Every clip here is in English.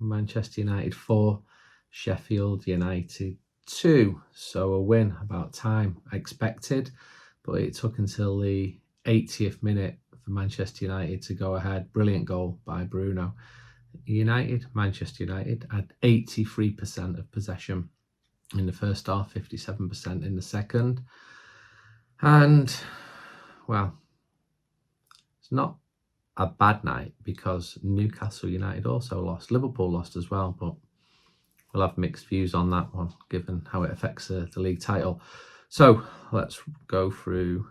Manchester United 4, Sheffield United 2. So a win about time expected, but it took until the 80th minute for Manchester United to go ahead. Brilliant goal by Bruno. Manchester United had 83% of possession in the first half, 57% in the second. And, well, it's not a bad night because Newcastle United also lost. Liverpool lost as well, but we'll have mixed views on that one, given how it affects the league title. So let's go through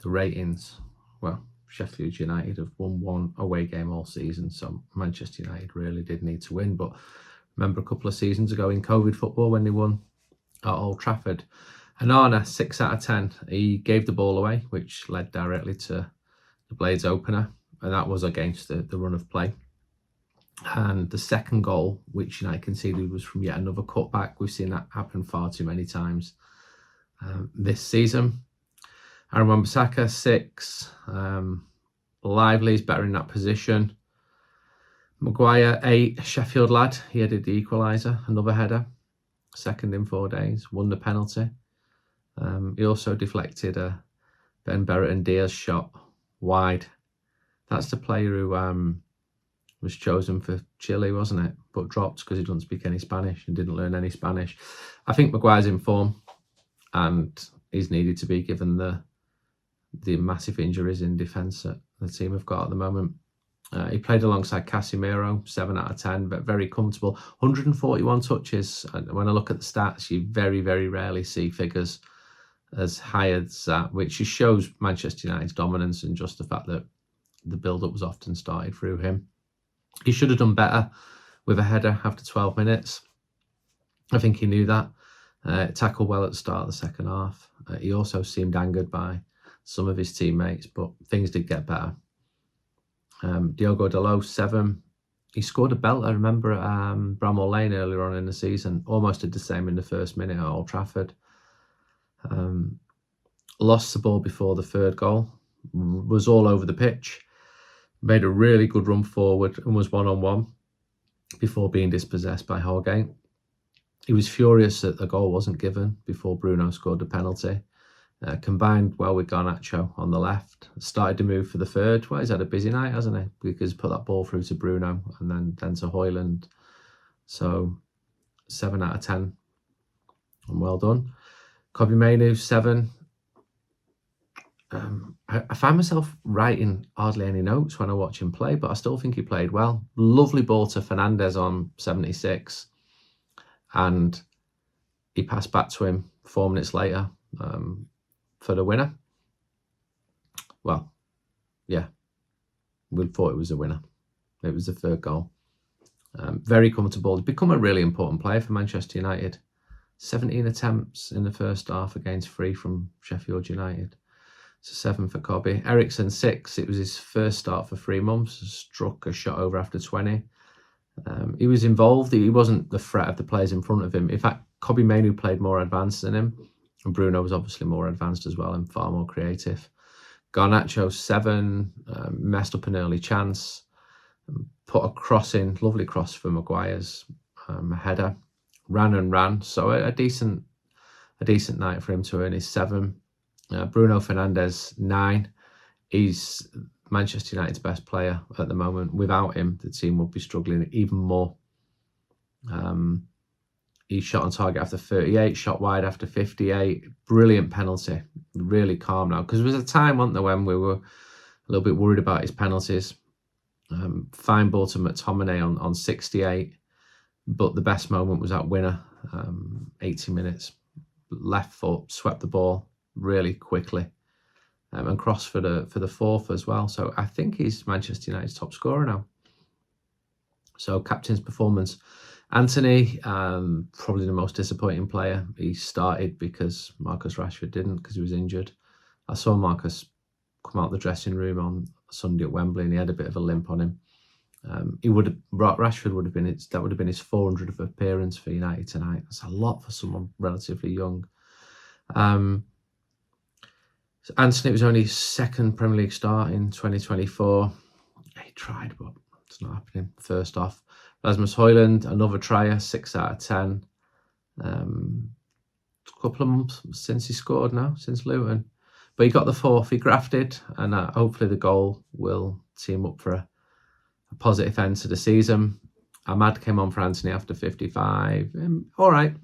the ratings. Well, Sheffield United have won one away game all season, so Manchester United really did need to win. But remember a couple of seasons ago in COVID football when they won at Old Trafford. Anana, 6 out of 10. He gave the ball away, which led directly to the Blades opener, and that was against the run of play. And the second goal, which United conceded, was from yet another cutback. We've seen that happen far too many times this season. Aaron Wan-Bissaka, 6. Lively's better in that position. Maguire, 8. Sheffield lad, he headed the equaliser, another header. Second in 4 days, won the penalty. He also deflected a Ben Bertrand Diaz shot wide. That's the player who was chosen for Chile, wasn't it? But dropped because he doesn't speak any Spanish and didn't learn any Spanish. I think Maguire's in form and he's needed to be, given the massive injuries in defence that the team have got at the moment. He played alongside Casemiro, 7 out of 10, but very comfortable. 141 touches. And when I look at the stats, you very, very rarely see figures as high as that, which just shows Manchester United's dominance and just the fact that the build-up was often started through him. He should have done better with a header after 12 minutes. I think he knew that. Tackled well at the start of the second half. He also seemed angered by some of his teammates, but things did get better. Diogo Dalot, 7. He scored a belt, I remember, at Bramall Lane earlier on in the season. Almost did the same in the first minute at Old Trafford. Lost the ball before the third goal. Was all over the pitch. Made a really good run forward and was one-on-one before being dispossessed by Hojlund. He was furious that the goal wasn't given before Bruno scored the penalty. Combined well with Garnacho on the left. Started to move for the third. Well, he's had a busy night, hasn't he? Because put that ball through to Bruno and then to Hojlund. So 7 out of 10. And well done. Kobbie Mainoo, 7. I find myself writing hardly any notes when I watch him play, but I still think he played well. Lovely ball to Fernandes on 76. And he passed back to him 4 minutes later for the winner. Well, yeah, we thought it was a winner. It was the third goal. Very comfortable. He's become a really important player for Manchester United. 17 attempts in the first half against 3 from Sheffield United. So 7 for Kobbie. Eriksen, 6. It was his first start for 3 months. Struck a shot over after 20. He was involved. He wasn't the threat of the players in front of him. In fact, Kobbie Mainoo played more advanced than him. And Bruno was obviously more advanced as well and far more creative. Garnacho, 7. Messed up an early chance. Put a cross in. Lovely cross for Maguire's header. Ran. So a decent night for him to earn his 7. Bruno Fernandes, 9. He's Manchester United's best player at the moment. Without him, the team would be struggling even more. He shot on target after 38, shot wide after 58. Brilliant penalty. Really calm now. Because there was a time, wasn't there, when we were a little bit worried about his penalties. Fine ball to McTominay on 68. But the best moment was that winner. 80 minutes. Left foot, swept the ball really quickly. And crossed for the fourth as well. So I think he's Manchester United's top scorer now. So captain's performance. Anthony, probably the most disappointing player. He started because Marcus Rashford didn't, because he was injured. I saw Marcus come out the dressing room on Sunday at Wembley and he had a bit of a limp on him. Rashford would have been his 400th appearance for United tonight. That's a lot for someone relatively young. So Anthony was only his second Premier League start in 2024. He tried, but it's not happening. First off, Rasmus Hojlund, another trier, 6 out of 10. A couple of months since he scored now, since Luton. But he got the 4th, he grafted, and hopefully the goal will tee him up for a positive end to the season. Ahmad came on for Anthony after 55. All right.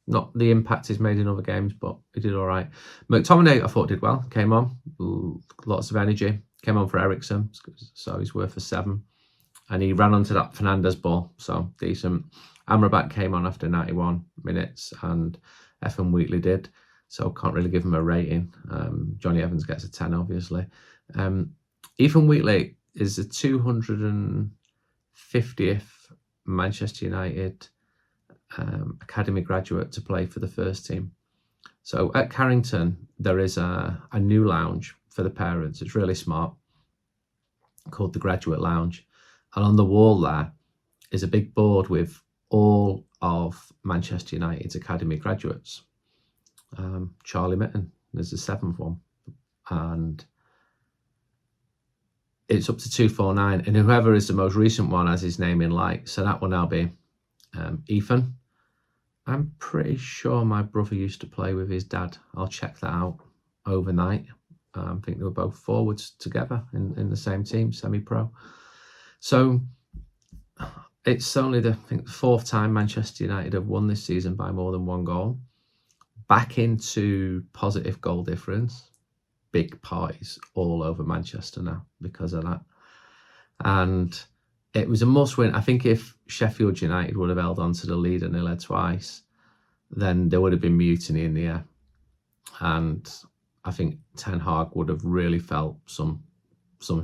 Not the impact he's made in other games, but he did all right. McTominay, I thought, did well. Came on, lots of energy. Came on for Eriksen, so he's worth a 7. And he ran onto that Fernandes ball, so decent. Amrabat came on after 91 minutes, and Ethan Wheatley did, so can't really give him a rating. Johnny Evans gets a 10, obviously. Ethan Wheatley is the 250th Manchester United academy graduate to play for the first team. So at Carrington, there is a new lounge for the parents. It's really smart, called the Graduate Lounge. And on the wall there is a big board with all of Manchester United's academy graduates. Charlie Mitten, there's the 7th one. And it's up to 249. And whoever is the most recent one has his name in light. So that will now be Ethan. I'm pretty sure my brother used to play with his dad. I'll check that out overnight. I think they were both forwards together in the same team, semi-pro. So it's only the 4th time Manchester United have won this season by more than 1 goal. Back into positive goal difference. Big parties all over Manchester now because of that. And it was a must-win. I think if Sheffield United would have held on to the lead and they led twice, then there would have been mutiny in the air. And I think Ten Hag would have really felt some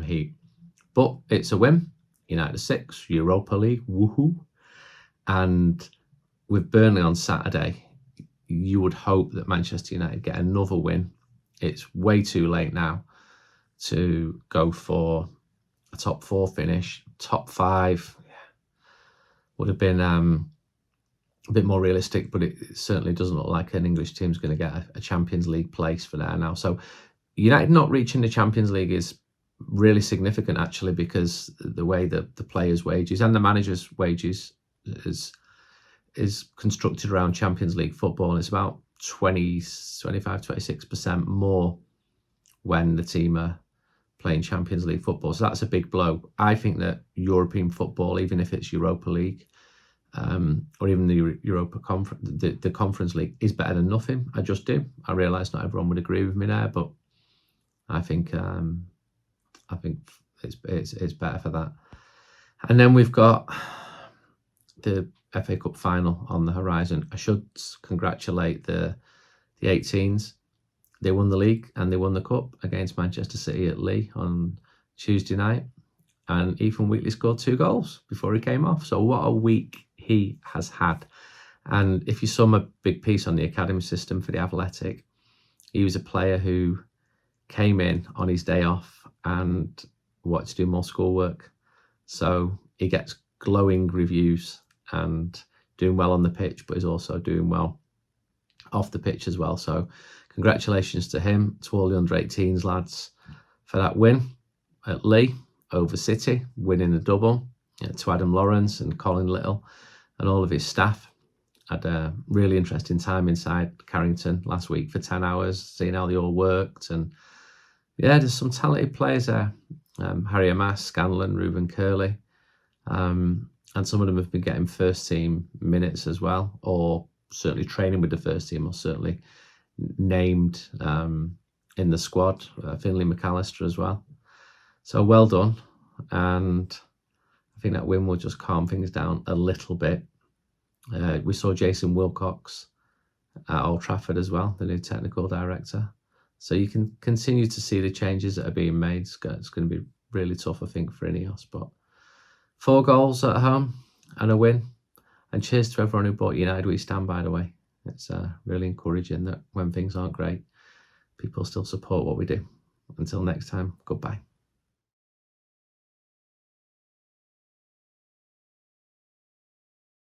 heat. But it's a win. United 6, Europa League, woohoo. And with Burnley on Saturday, you would hope that Manchester United get another win. It's way too late now to go for a top 4 finish. Top 5 would have been a bit more realistic, but it certainly doesn't look like an English team's going to get a Champions League place for there now. So United not reaching the Champions League is really significant, actually, because the way that the players' wages and the managers' wages is constructed around Champions League football, and it's about 26% more when the team are playing Champions League football. So that's a big blow. I think that European football, even if it's Europa League or even the Europa Conference, the Conference League, is better than nothing. I just do. I realise not everyone would agree with me there, but I think it's better for that. And then we've got the FA Cup final on the horizon. I should congratulate the 18s. They won the league and they won the cup against Manchester City at Lee on Tuesday night. And Ethan Wheatley scored 2 goals before he came off. So what a week he has had. And if you saw my big piece on the academy system for the Athletic, he was a player who came in on his day off and wanted to do more schoolwork. So he gets glowing reviews and doing well on the pitch, but is also doing well off the pitch as well. So congratulations to him, to all the under-18s lads for that win at Lee over City, winning the double. To Adam Lawrence and Colin Little and all of his staff. Had a really interesting time inside Carrington last week for 10 hours, seeing how they all worked. And yeah, there's some talented players there. Harry Maguire, Scanlon, Ruben Curley. And some of them have been getting first team minutes as well, or certainly training with the first team, or certainly named in the squad. Finlay McAllister as well. So well done. And I think that win will just calm things down a little bit. We saw Jason Wilcox at Old Trafford as well, the new technical director. So you can continue to see the changes that are being made. It's going to be really tough, I think, for Ineos. But 4 goals at home and a win. And cheers to everyone who bought United We Stand, by the way. It's really encouraging that when things aren't great, people still support what we do. Until next time, goodbye.